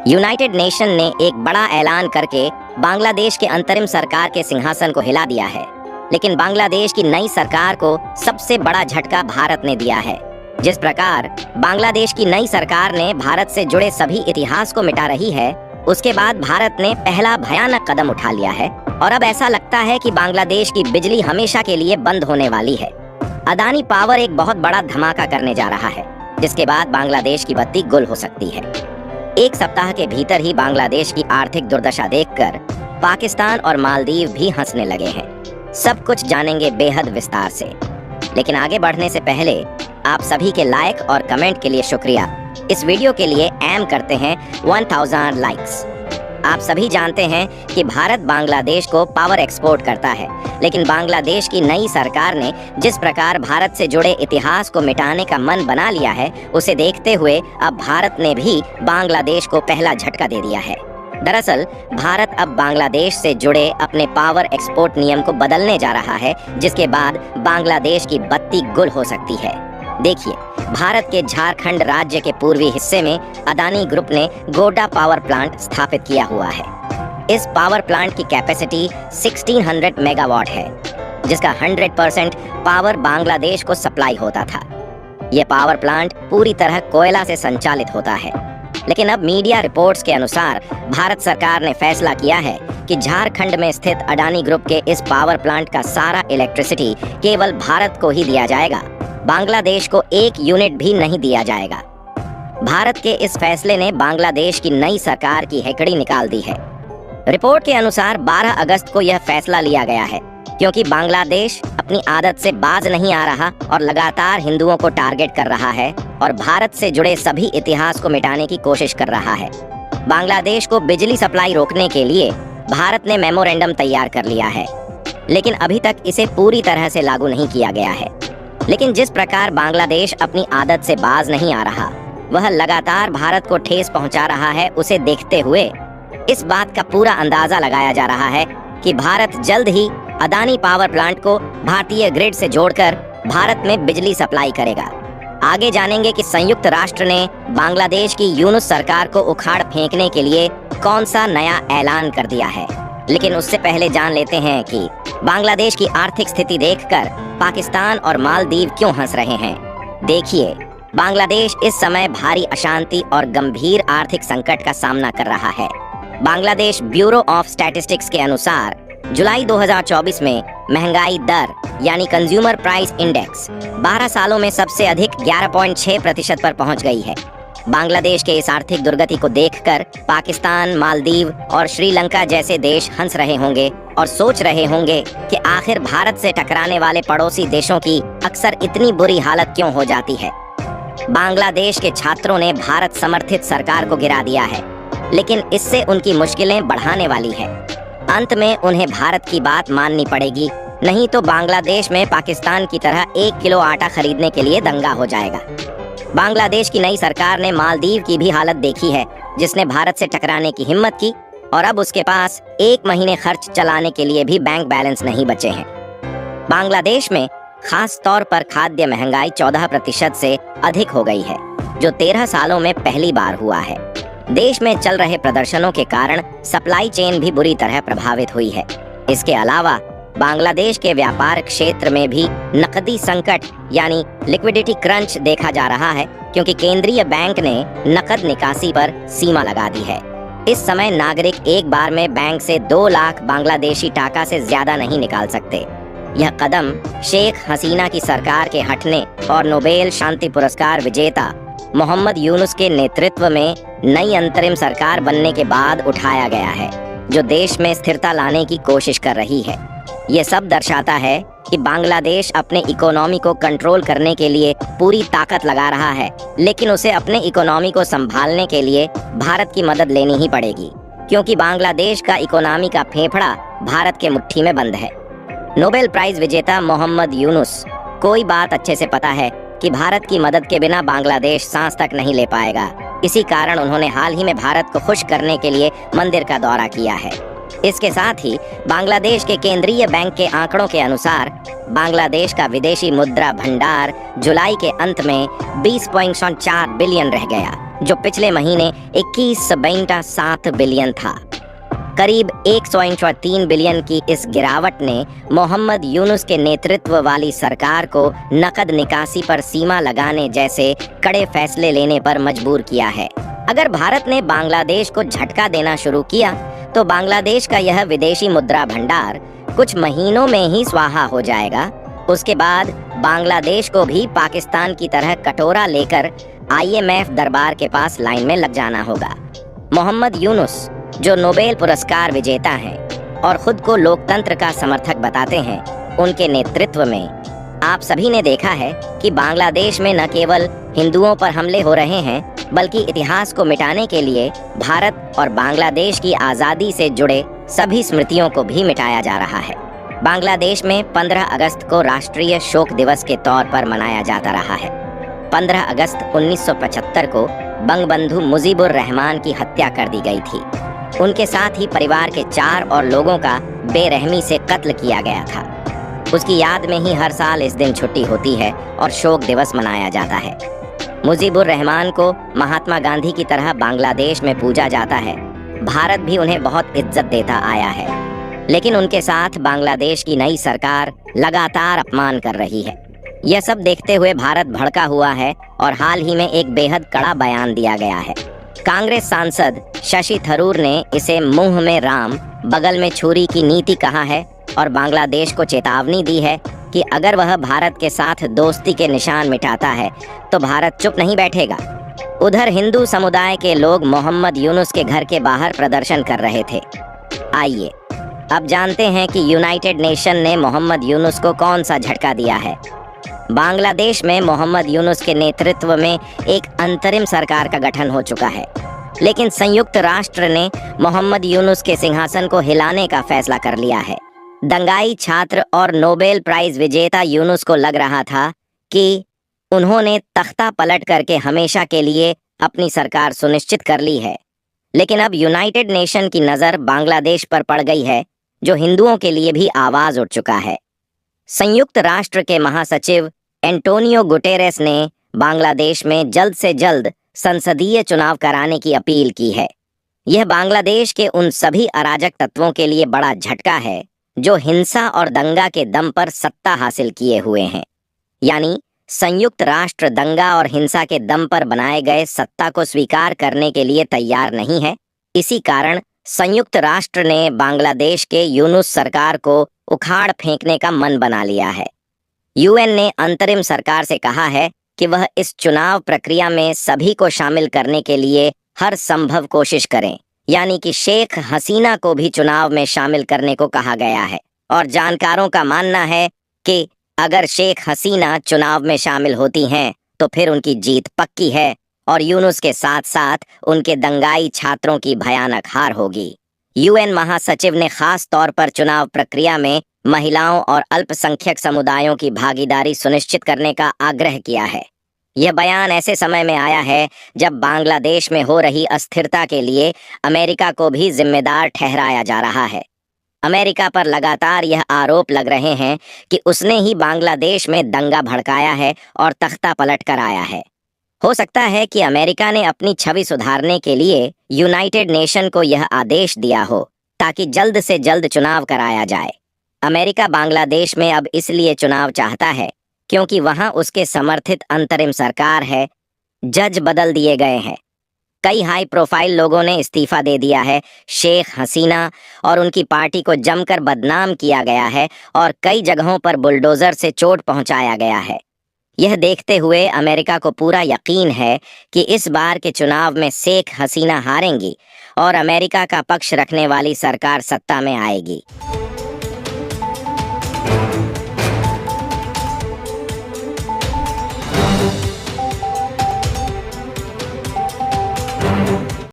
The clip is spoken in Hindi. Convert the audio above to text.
यूनाइटेड नेशन ने एक बड़ा ऐलान करके बांग्लादेश के अंतरिम सरकार के सिंहासन को हिला दिया है, लेकिन बांग्लादेश की नई सरकार को सबसे बड़ा झटका भारत ने दिया है। जिस प्रकार बांग्लादेश की नई सरकार ने भारत से जुड़े सभी इतिहास को मिटा रही है, उसके बाद भारत ने पहला भयानक कदम उठा लिया है और अब ऐसा लगता है कि बांग्लादेश की बिजली हमेशा के लिए बंद होने वाली है। अदानी पावर एक बहुत बड़ा धमाका करने जा रहा है, जिसके बाद बांग्लादेश की बत्ती गुल हो सकती है। एक सप्ताह के भीतर ही बांग्लादेश की आर्थिक दुर्दशा देखकर पाकिस्तान और मालदीव भी हंसने लगे हैं। सब कुछ जानेंगे बेहद विस्तार से, लेकिन आगे बढ़ने से पहले आप सभी के लाइक और कमेंट के लिए शुक्रिया। इस वीडियो के लिए एम करते हैं 1000 लाइक्स। आप सभी जानते हैं कि भारत बांग्लादेश को पावर एक्सपोर्ट करता है, लेकिन बांग्लादेश की नई सरकार ने जिस प्रकार भारत से जुड़े इतिहास को मिटाने का मन बना लिया है, उसे देखते हुए अब भारत ने भी बांग्लादेश को पहला झटका दे दिया है। दरअसल भारत अब बांग्लादेश से जुड़े अपने पावर एक्सपोर्ट नियम को बदलने जा रहा है, जिसके बाद बांग्लादेश की बत्ती गुल हो सकती है। देखिए, भारत के झारखंड राज्य के पूर्वी हिस्से में अदानी ग्रुप ने गोड्डा पावर प्लांट स्थापित किया हुआ है। इस पावर प्लांट की कैपेसिटी 1600 मेगावाट है, जिसका 100% पावर बांग्लादेश को सप्लाई होता था। यह पावर प्लांट पूरी तरह कोयला से संचालित होता है, लेकिन अब मीडिया रिपोर्ट्स के अनुसार भारत सरकार ने फैसला किया है कि झारखंड में स्थित अडानी ग्रुप के इस पावर प्लांट का सारा इलेक्ट्रिसिटी केवल भारत को ही दिया जाएगा। बांग्लादेश को एक यूनिट भी नहीं दिया जाएगा। भारत के इस फैसले ने बांग्लादेश की नई सरकार की हेकड़ी निकाल दी है। रिपोर्ट के अनुसार 12 अगस्त को यह फैसला लिया गया है, क्योंकि बांग्लादेश अपनी आदत से बाज नहीं आ रहा और लगातार हिंदुओं को टारगेट कर रहा है और भारत से जुड़े सभी इतिहास को मिटाने की कोशिश कर रहा है। बांग्लादेश को बिजली सप्लाई रोकने के लिए भारत ने मेमोरेंडम तैयार कर लिया है, लेकिन अभी तक इसे पूरी तरह से लागू नहीं किया गया है। लेकिन जिस प्रकार बांग्लादेश अपनी आदत से बाज नहीं आ रहा, वह लगातार भारत को ठेस पहुंचा रहा है, उसे देखते हुए इस बात का पूरा अंदाजा लगाया जा रहा है कि भारत जल्द ही अदानी पावर प्लांट को भारतीय ग्रिड से जोड़कर भारत में बिजली सप्लाई करेगा। आगे जानेंगे कि संयुक्त राष्ट्र ने बांग्लादेश की यूनुस सरकार को उखाड़ फेंकने के लिए कौन सा नया ऐलान कर दिया है। लेकिन उससे पहले जान लेते हैं कि बांग्लादेश की आर्थिक स्थिति देखकर पाकिस्तान और मालदीव क्यों हंस रहे हैं। देखिए, बांग्लादेश इस समय भारी अशांति और गंभीर आर्थिक संकट का सामना कर रहा है। बांग्लादेश ब्यूरो ऑफ स्टैटिस्टिक्स के अनुसार जुलाई 2024 में महंगाई दर यानी कंज्यूमर प्राइस इंडेक्स 12 सालों में सबसे अधिक 11.6% पर पहुंच गई है। बांग्लादेश के इस आर्थिक दुर्गति को देखकर पाकिस्तान, मालदीव और श्रीलंका जैसे देश हंस रहे होंगे और सोच रहे होंगे कि आखिर भारत से टकराने वाले पड़ोसी देशों की अक्सर इतनी बुरी हालत क्यों हो जाती है। बांग्लादेश के छात्रों ने भारत समर्थित सरकार को गिरा दिया है, लेकिन इससे उनकी मुश्किलें बढ़ाने वाली है। अंत में उन्हें भारत की बात माननी पड़ेगी, नहीं तो बांग्लादेश में पाकिस्तान की तरह 1 किलो आटा खरीदने के लिए दंगा हो जाएगा। बांग्लादेश की नई सरकार ने मालदीव की भी हालत देखी है, जिसने भारत से टकराने की हिम्मत की और अब उसके पास 1 महीने खर्च चलाने के लिए भी बैंक बैलेंस नहीं बचे हैं। बांग्लादेश में खास तौर पर खाद्य महंगाई 14% से अधिक हो गई है, जो 13 सालों में पहली बार हुआ है। देश में चल रहे प्रदर्शनों के कारण सप्लाई चेन भी बुरी तरह प्रभावित हुई है। इसके अलावा बांग्लादेश के व्यापार क्षेत्र में भी नकदी संकट यानी लिक्विडिटी क्रंच देखा जा रहा है, क्योंकि केंद्रीय बैंक ने नकद निकासी पर सीमा लगा दी है। इस समय नागरिक एक बार में बैंक से 2 लाख बांग्लादेशी टाका से ज्यादा नहीं निकाल सकते। यह कदम शेख हसीना की सरकार के हटने और नोबेल शांति पुरस्कार विजेता मोहम्मद यूनुस के नेतृत्व में नई अंतरिम सरकार बनने के बाद उठाया गया है, जो देश में स्थिरता लाने की कोशिश कर रही है। ये सब दर्शाता है कि बांग्लादेश अपने इकोनॉमी को कंट्रोल करने के लिए पूरी ताकत लगा रहा है, लेकिन उसे अपने इकोनॉमी को संभालने के लिए भारत की मदद लेनी ही पड़ेगी, क्योंकि बांग्लादेश का इकोनॉमी का फेफड़ा भारत के मुट्ठी में बंद है। नोबेल प्राइज विजेता मोहम्मद यूनुस को कोई बात अच्छे से पता है कि भारत की मदद के बिना बांग्लादेश सांस तक नहीं ले पाएगा। इसी कारण उन्होंने हाल ही में भारत को खुश करने के लिए मंदिर का दौरा किया है। इसके साथ ही बांग्लादेश के केंद्रीय बैंक के आंकड़ों के अनुसार बांग्लादेश का विदेशी मुद्रा भंडार जुलाई के अंत में 20.4 बिलियन रह गया, जो पिछले महीने 21.7 बिलियन था। करीब 103 बिलियन की इस गिरावट ने मोहम्मद यूनुस के नेतृत्व वाली सरकार को नकद निकासी पर सीमा लगाने जैसे कड़े फैसले लेने पर मजबूर किया है। अगर भारत ने बांग्लादेश को झटका देना शुरू किया तो बांग्लादेश का यह विदेशी मुद्रा भंडार कुछ महीनों में ही स्वाहा हो जाएगा। उसके बाद बांग्लादेश को भी पाकिस्तान की तरह कटोरा लेकर IMF दरबार के पास लाइन में लग जाना होगा। मोहम्मद यूनुस, जो नोबेल पुरस्कार विजेता हैं और खुद को लोकतंत्र का समर्थक बताते हैं, उनके नेतृत्व में आप सभी ने देखा है कि बांग्लादेश में न केवल हिंदुओं पर हमले हो रहे हैं, बल्कि इतिहास को मिटाने के लिए भारत और बांग्लादेश की आज़ादी से जुड़े सभी स्मृतियों को भी मिटाया जा रहा है। बांग्लादेश में 15 अगस्त को राष्ट्रीय शोक दिवस के तौर पर मनाया जाता रहा है। 15 अगस्त 1975 को बंगबंधु मुजीबुर रहमान की हत्या कर दी गई थी। उनके साथ ही परिवार के 4 और लोगों का बेरहमी से कत्ल किया गया था। उसकी याद में ही हर साल इस दिन छुट्टी होती है और शोक दिवस मनाया जाता है। मुजीबुर रहमान को महात्मा गांधी की तरह बांग्लादेश में पूजा जाता है। भारत भी उन्हें बहुत इज्जत देता आया है, लेकिन उनके साथ बांग्लादेश की नई सरकार लगातार अपमान कर रही है। यह सब देखते हुए भारत भड़का हुआ है और हाल ही में एक बेहद कड़ा बयान दिया गया है। कांग्रेस सांसद शशि थरूर ने इसे मुंह में राम बगल में छुरी की नीति कहा है और बांग्लादेश को चेतावनी दी है कि अगर वह भारत के साथ दोस्ती के निशान मिटाता है तो भारत चुप नहीं बैठेगा। उधर हिंदू समुदाय के लोग मोहम्मद यूनुस के घर के बाहर प्रदर्शन कर रहे थे। आइए अब जानते हैं कि यूनाइटेड नेशन ने मोहम्मद यूनुस को कौन सा झटका दिया है। बांग्लादेश में मोहम्मद यूनुस के नेतृत्व में एक अंतरिम सरकार का गठन हो चुका है, लेकिन संयुक्त राष्ट्र ने मोहम्मद यूनुस के सिंहासन को हिलाने का फैसला कर लिया है। दंगाई छात्र और नोबेल प्राइज विजेता यूनुस को लग रहा था कि उन्होंने तख्ता पलट करके हमेशा के लिए अपनी सरकार सुनिश्चित कर ली है, लेकिन अब यूनाइटेड नेशन की नज़र बांग्लादेश पर पड़ गई है, जो हिंदुओं के लिए भी आवाज उठ चुका है। संयुक्त राष्ट्र के महासचिव एंटोनियो गुटेरेस ने बांग्लादेश में जल्द से जल्द संसदीय चुनाव कराने की अपील की है। यह बांग्लादेश के उन सभी अराजक तत्वों के लिए बड़ा झटका है जो हिंसा और दंगा के दम पर सत्ता हासिल किए हुए हैं। यानी संयुक्त राष्ट्र दंगा और हिंसा के दम पर बनाए गए सत्ता को स्वीकार करने के लिए तैयार नहीं है। इसी कारण संयुक्त राष्ट्र ने बांग्लादेश के यूनुस सरकार को उखाड़ फेंकने का मन बना लिया है। UN ने अंतरिम सरकार से कहा है कि वह इस चुनाव प्रक्रिया में सभी को शामिल करने के लिए हर संभव कोशिश करें, यानी कि शेख हसीना को भी चुनाव में शामिल करने को कहा गया है। और जानकारों का मानना है कि अगर शेख हसीना चुनाव में शामिल होती हैं तो फिर उनकी जीत पक्की है और यूनुस के साथ साथ उनके दंगाई छात्रों की भयानक हार होगी। UN महासचिव ने खास तौर पर चुनाव प्रक्रिया में महिलाओं और अल्पसंख्यक समुदायों की भागीदारी सुनिश्चित करने का आग्रह किया है। यह बयान ऐसे समय में आया है जब बांग्लादेश में हो रही अस्थिरता के लिए अमेरिका को भी जिम्मेदार ठहराया जा रहा है। अमेरिका पर लगातार यह आरोप लग रहे हैं कि उसने ही बांग्लादेश में दंगा भड़काया है और तख्ता पलट कर आया है। हो सकता है कि अमेरिका ने अपनी छवि सुधारने के लिए यूनाइटेड नेशन को यह आदेश दिया हो ताकि जल्द से जल्द चुनाव कराया जाए। अमेरिका बांग्लादेश में अब इसलिए चुनाव चाहता है क्योंकि वहां उसके समर्थित अंतरिम सरकार है। जज बदल दिए गए हैं, कई हाई प्रोफाइल लोगों ने इस्तीफा दे दिया है, शेख हसीना और उनकी पार्टी को जमकर बदनाम किया गया है और कई जगहों पर बुलडोजर से चोट पहुंचाया गया है। यह देखते हुए अमेरिका को पूरा यकीन है कि इस बार के चुनाव में शेख हसीना हारेंगी और अमेरिका का पक्ष रखने वाली सरकार सत्ता में आएगी।